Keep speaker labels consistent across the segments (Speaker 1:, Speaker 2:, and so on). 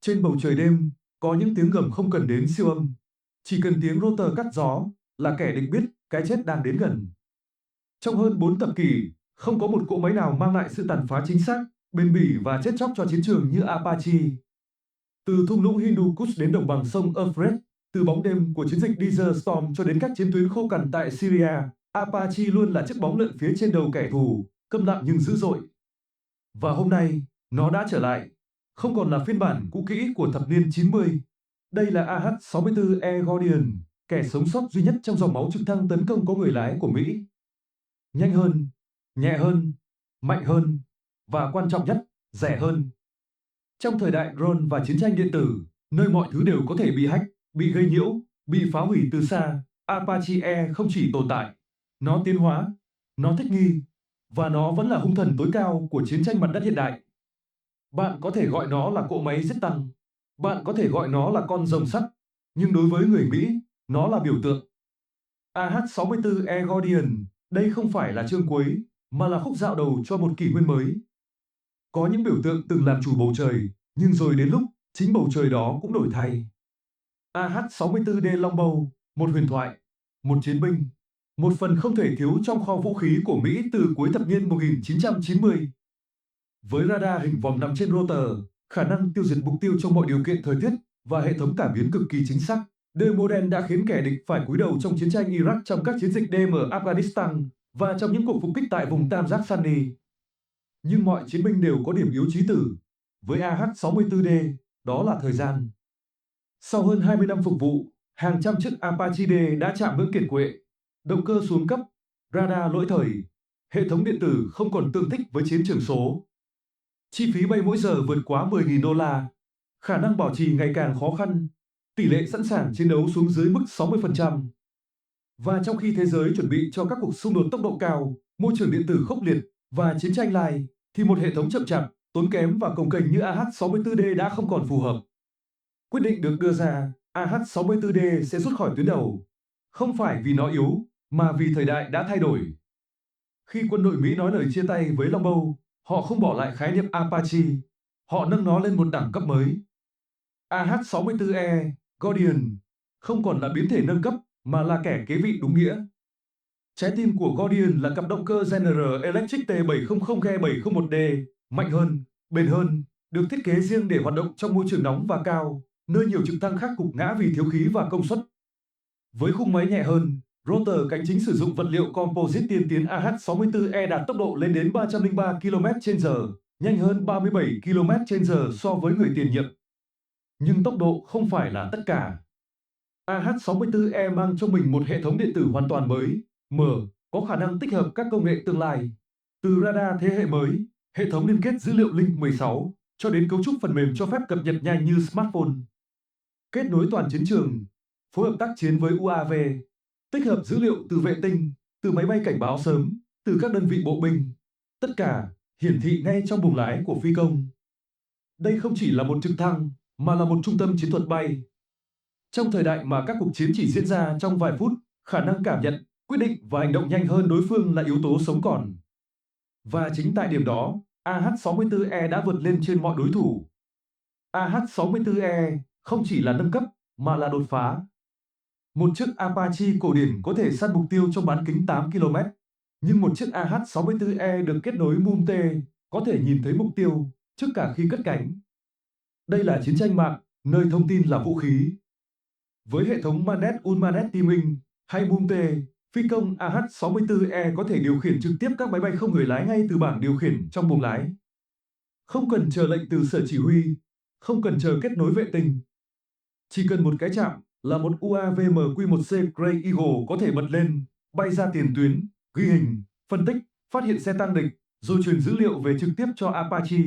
Speaker 1: Trên bầu trời đêm, có những tiếng gầm không cần đến siêu âm. Chỉ cần tiếng rotor cắt gió là kẻ địch biết cái chết đang đến gần. Trong hơn 4 thập kỷ, không có một cỗ máy nào mang lại sự tàn phá chính xác, bền bỉ và chết chóc cho chiến trường như Apache. Từ thung lũng Hindu Kush đến đồng bằng sông Euphrates, từ bóng đêm của chiến dịch Desert Storm cho đến các chiến tuyến khô cằn tại Syria, Apache luôn là chiếc bóng lượn phía trên đầu kẻ thù, câm lặng nhưng dữ dội. Và hôm nay, nó đã trở lại, không còn là phiên bản cũ kỹ của thập niên 90. Đây là AH-64E Guardian, kẻ sống sót duy nhất trong dòng máu trực thăng tấn công có người lái của Mỹ. Nhanh hơn, nhẹ hơn, mạnh hơn, và quan trọng nhất, rẻ hơn. Trong thời đại drone và chiến tranh điện tử, nơi mọi thứ đều có thể bị hack, bị gây nhiễu, bị phá hủy từ xa, Apache E không chỉ tồn tại, nó tiến hóa, nó thích nghi, và nó vẫn là hung thần tối cao của chiến tranh mặt đất hiện đại. Bạn có thể gọi nó là cỗ máy giết tăng, bạn có thể gọi nó là con rồng sắt, nhưng đối với người Mỹ, nó là biểu tượng. AH-64E Guardian, đây không phải là chương cuối, mà là khúc dạo đầu cho một kỷ nguyên mới. Có những biểu tượng từng làm chủ bầu trời, nhưng rồi đến lúc chính bầu trời đó cũng đổi thay. AH-64D Longbow, một huyền thoại, một chiến binh, một phần không thể thiếu trong kho vũ khí của Mỹ từ cuối thập niên 1990. Với radar hình vòm nằm trên rotor, khả năng tiêu diệt mục tiêu trong mọi điều kiện thời tiết và hệ thống cảm biến cực kỳ chính xác, đời modern đã khiến kẻ địch phải cúi đầu trong chiến tranh Iraq, trong các chiến dịch DM ở Afghanistan và trong những cuộc phục kích tại vùng Tam Giác Sandy. Nhưng mọi chiến binh đều có điểm yếu chí tử. Với AH-64D, đó là thời gian. Sau hơn 20 năm phục vụ, hàng trăm chiếc Apache D đã chạm ngưỡng kiệt quệ. Động cơ xuống cấp, radar lỗi thời, hệ thống điện tử không còn tương thích với chiến trường số. Chi phí bay mỗi giờ vượt quá 10.000 đô la, khả năng bảo trì ngày càng khó khăn, tỷ lệ sẵn sàng chiến đấu xuống dưới mức 60%. Và trong khi thế giới chuẩn bị cho các cuộc xung đột tốc độ cao, môi trường điện tử khốc liệt và chiến tranh lai, thì một hệ thống chậm chạp, tốn kém và cồng kềnh như AH-64D đã không còn phù hợp. Quyết định được đưa ra, AH-64D sẽ rút khỏi tuyến đầu. Không phải vì nó yếu, mà vì thời đại đã thay đổi. Khi quân đội Mỹ nói lời chia tay với Longbow, họ không bỏ lại khái niệm Apache. Họ nâng nó lên một đẳng cấp mới. AH-64E, Guardian, không còn là biến thể nâng cấp, mà là kẻ kế vị đúng nghĩa. Trái tim của Guardian là cặp động cơ General Electric T700G701D, mạnh hơn, bền hơn, được thiết kế riêng để hoạt động trong môi trường nóng và cao, nơi nhiều trực thăng khác gục ngã vì thiếu khí và công suất. Với khung máy nhẹ hơn, rotor cánh chính sử dụng vật liệu composite tiên tiến, AH-64E đạt tốc độ lên đến 303 km/h, nhanh hơn 37 km/h so với người tiền nhiệm. Nhưng tốc độ không phải là tất cả. AH-64E mang trong mình một hệ thống điện tử hoàn toàn mới, có khả năng tích hợp các công nghệ tương lai. Từ radar thế hệ mới, hệ thống liên kết dữ liệu Link 16, cho đến cấu trúc phần mềm cho phép cập nhật nhanh như smartphone. Kết nối toàn chiến trường, phối hợp tác chiến với UAV, tích hợp dữ liệu từ vệ tinh, từ máy bay cảnh báo sớm, từ các đơn vị bộ binh. Tất cả hiển thị ngay trong buồng lái của phi công. Đây không chỉ là một trực thăng, mà là một trung tâm chiến thuật bay. Trong thời đại mà các cuộc chiến chỉ diễn ra trong vài phút, khả năng cảm nhận, quyết định và hành động nhanh hơn đối phương là yếu tố sống còn. Và chính tại điểm đó, AH-64E đã vượt lên trên mọi đối thủ. AH-64E không chỉ là nâng cấp, mà là đột phá. Một chiếc Apache cổ điển có thể săn mục tiêu trong bán kính 8 km, nhưng một chiếc AH-64E được kết nối MUM-T có thể nhìn thấy mục tiêu trước cả khi cất cánh. Đây là chiến tranh mạng, nơi thông tin là vũ khí. Với hệ thống Manet-Unmanet Teaming hay MUM-T, phi công AH-64E có thể điều khiển trực tiếp các máy bay không người lái ngay từ bảng điều khiển trong buồng lái. Không cần chờ lệnh từ sở chỉ huy, không cần chờ kết nối vệ tinh. Chỉ cần một cái chạm là một UAV MQ-1C Grey Eagle có thể bật lên, bay ra tiền tuyến, ghi hình, phân tích, phát hiện xe tăng địch, rồi truyền dữ liệu về trực tiếp cho Apache.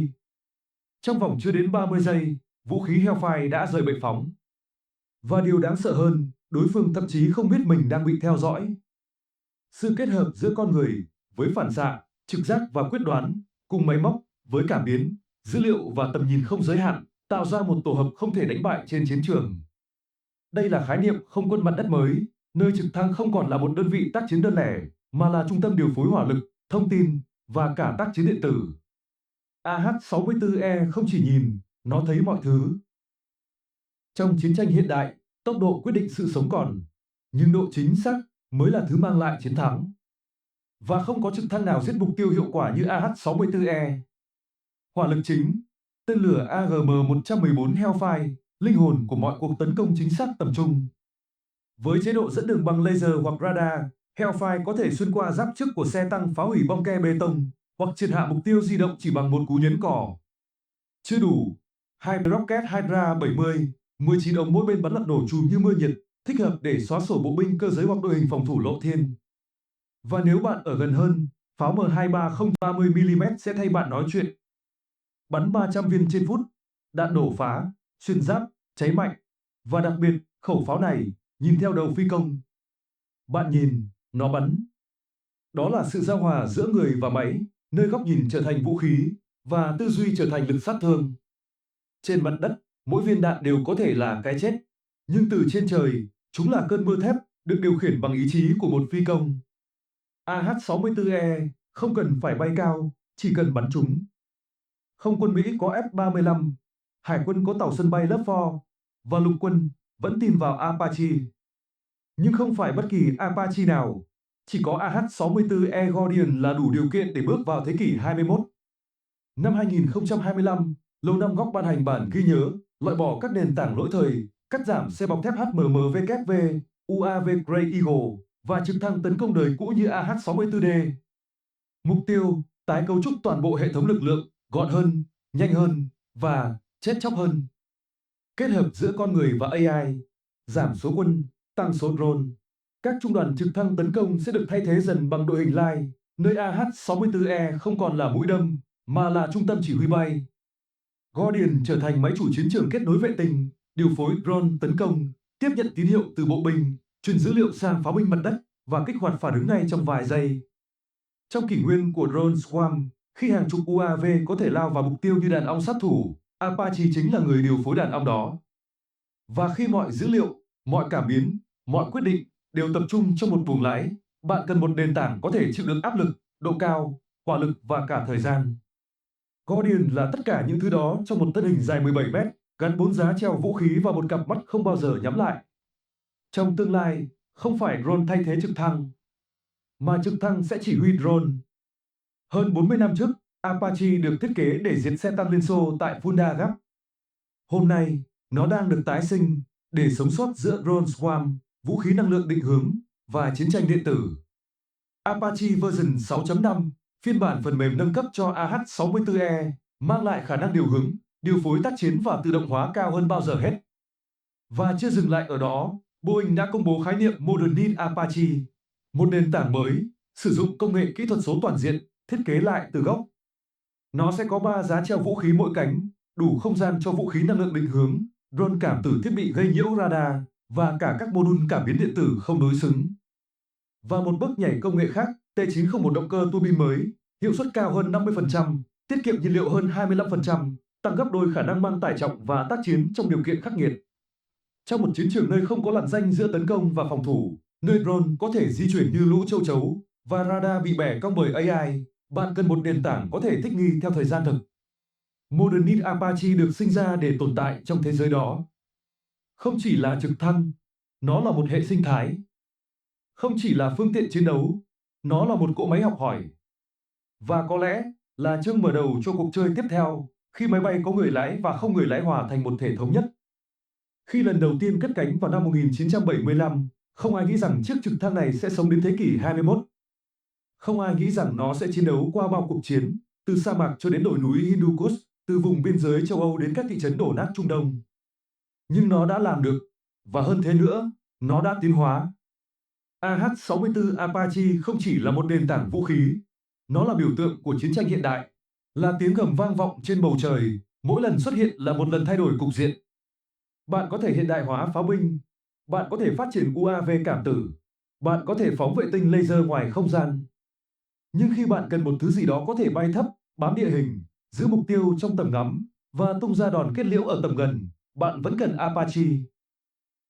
Speaker 1: Trong vòng chưa đến 30 giây, vũ khí Hellfire đã rời bệ phóng. Và điều đáng sợ hơn, đối phương thậm chí không biết mình đang bị theo dõi. Sự kết hợp giữa con người với phản xạ, trực giác và quyết đoán, cùng máy móc với cảm biến, dữ liệu và tầm nhìn không giới hạn, tạo ra một tổ hợp không thể đánh bại trên chiến trường. Đây là khái niệm không quân mặt đất mới, nơi trực thăng không còn là một đơn vị tác chiến đơn lẻ, mà là trung tâm điều phối hỏa lực, thông tin và cả tác chiến điện tử. AH-64E không chỉ nhìn, nó thấy mọi thứ. Trong chiến tranh hiện đại, tốc độ quyết định sự sống còn, nhưng độ chính xác mới là thứ mang lại chiến thắng. Và không có trực thăng nào giết mục tiêu hiệu quả như AH-64E. Hỏa lực chính, tên lửa AGM-114 Hellfire, linh hồn của mọi cuộc tấn công chính xác tầm trung. Với chế độ dẫn đường bằng laser hoặc radar, Hellfire có thể xuyên qua giáp trước của xe tăng phá hủy bong ke bê tông hoặc triệt hạ mục tiêu di động chỉ bằng một cú nhấn cò. Chưa đủ, hai rocket Hydra 70, 19 ống mỗi bên bắn lật nổ chùm như mưa nhiệt, thích hợp để xóa sổ bộ binh cơ giới hoặc đội hình phòng thủ lộ thiên. Và nếu bạn ở gần hơn, pháo M230 30mm sẽ thay bạn nói chuyện. Bắn 300 viên trên phút, đạn nổ phá, xuyên giáp, cháy mạnh. Và đặc biệt, khẩu pháo này, nhìn theo đầu phi công. Bạn nhìn, nó bắn. Đó là sự giao hòa giữa người và máy, nơi góc nhìn trở thành vũ khí, và tư duy trở thành lực sát thương. Trên mặt đất, mỗi viên đạn đều có thể là cái chết. Nhưng từ trên trời, chúng là cơn mưa thép, được điều khiển bằng ý chí của một phi công. AH-64E không cần phải bay cao, chỉ cần bắn chúng. Không quân Mỹ có F-35, Hải quân có tàu sân bay Love 4, và lục quân vẫn tin vào Apache. Nhưng không phải bất kỳ Apache nào, chỉ có AH-64E Guardian là đủ điều kiện để bước vào thế kỷ 21. Năm 2025, Lầu Năm Góc ban hành bản ghi nhớ, loại bỏ các nền tảng lỗi thời, cắt giảm xe bọc thép HMMWV, UAV Grey Eagle và trực thăng tấn công đời cũ như AH-64D. Mục tiêu, tái cấu trúc toàn bộ hệ thống lực lượng, gọn hơn, nhanh hơn và chết chóc hơn. Kết hợp giữa con người và AI, giảm số quân, tăng số drone. Các trung đoàn trực thăng tấn công sẽ được thay thế dần bằng đội hình lai, nơi AH-64E không còn là mũi đâm, mà là trung tâm chỉ huy bay. Guardian trở thành máy chủ chiến trường kết nối vệ tinh, điều phối drone tấn công, tiếp nhận tín hiệu từ bộ binh, truyền dữ liệu sang pháo binh mặt đất và kích hoạt phản ứng ngay trong vài giây. Trong kỷ nguyên của drone swarm, khi hàng chục UAV có thể lao vào mục tiêu như đàn ong sát thủ, Apache chính là người điều phối đàn ong đó. Và khi mọi dữ liệu, mọi cảm biến, mọi quyết định đều tập trung trong một buồng lái, bạn cần một nền tảng có thể chịu được áp lực, độ cao, hỏa lực và cả thời gian. Guardian là tất cả những thứ đó trong một thân hình dài 17 mét, gắn 4 giá treo vũ khí và một cặp mắt không bao giờ nhắm lại. Trong tương lai, không phải drone thay thế trực thăng, mà trực thăng sẽ chỉ huy drone. Hơn 40 năm trước, Apache được thiết kế để diệt xe tăng Liên Xô tại Fulda Gap. Hôm nay, nó đang được tái sinh để sống sót giữa drone swarm, vũ khí năng lượng định hướng và chiến tranh điện tử. Apache version 6.5, phiên bản phần mềm nâng cấp cho AH-64E, mang lại khả năng điều hướng, điều phối tác chiến và tự động hóa cao hơn bao giờ hết. Và chưa dừng lại ở đó, Boeing đã công bố khái niệm Modern Knit Apache, một nền tảng mới, sử dụng công nghệ kỹ thuật số toàn diện, thiết kế lại từ gốc. Nó sẽ có 3 giá treo vũ khí mỗi cánh, đủ không gian cho vũ khí năng lượng định hướng, drone cảm tử thiết bị gây nhiễu radar và cả các mô đun cảm biến điện tử không đối xứng. Và một bước nhảy công nghệ khác, T901 động cơ tua bin mới, hiệu suất cao hơn 50%, tiết kiệm nhiên liệu hơn 25%, tăng gấp đôi khả năng mang tải trọng và tác chiến trong điều kiện khắc nghiệt. Trong một chiến trường nơi không có lằn ranh giữa tấn công và phòng thủ, nơi drone có thể di chuyển như lũ châu chấu và radar bị bẻ cong bởi AI, bạn cần một nền tảng có thể thích nghi theo thời gian thực. Modern Knit Apache được sinh ra để tồn tại trong thế giới đó. Không chỉ là trực thăng, nó là một hệ sinh thái. Không chỉ là phương tiện chiến đấu, nó là một cỗ máy học hỏi. Và có lẽ là chương mở đầu cho cuộc chơi tiếp theo, khi máy bay có người lái và không người lái hòa thành một thể thống nhất. Khi lần đầu tiên cất cánh vào năm 1975, không ai nghĩ rằng chiếc trực thăng này sẽ sống đến thế kỷ 21. Không ai nghĩ rằng nó sẽ chiến đấu qua bao cuộc chiến, từ sa mạc cho đến đồi núi Hindu Kush, từ vùng biên giới châu Âu đến các thị trấn đổ nát Trung Đông. Nhưng nó đã làm được, và hơn thế nữa, nó đã tiến hóa. AH-64 Apache không chỉ là một nền tảng vũ khí, nó là biểu tượng của chiến tranh hiện đại, là tiếng gầm vang vọng trên bầu trời, mỗi lần xuất hiện là một lần thay đổi cục diện. Bạn có thể hiện đại hóa pháo binh, bạn có thể phát triển UAV cảm tử, bạn có thể phóng vệ tinh laser ngoài không gian. Nhưng khi bạn cần một thứ gì đó có thể bay thấp, bám địa hình, giữ mục tiêu trong tầm ngắm và tung ra đòn kết liễu ở tầm gần, bạn vẫn cần Apache.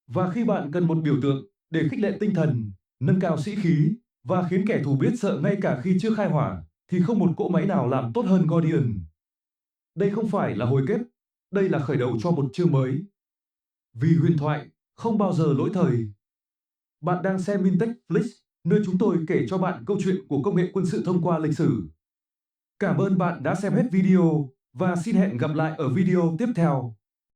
Speaker 1: Và khi bạn cần một biểu tượng để khích lệ tinh thần, nâng cao sĩ khí và khiến kẻ thù biết sợ ngay cả khi chưa khai hỏa, thì không một cỗ máy nào làm tốt hơn Guardian. Đây không phải là hồi kết, đây là khởi đầu cho một chương mới. Vì huyền thoại không bao giờ lỗi thời. Bạn đang xem Mintech Flix, nơi chúng tôi kể cho bạn câu chuyện của công nghệ quân sự thông qua lịch sử. Cảm ơn bạn đã xem hết video và xin hẹn gặp lại ở video tiếp theo.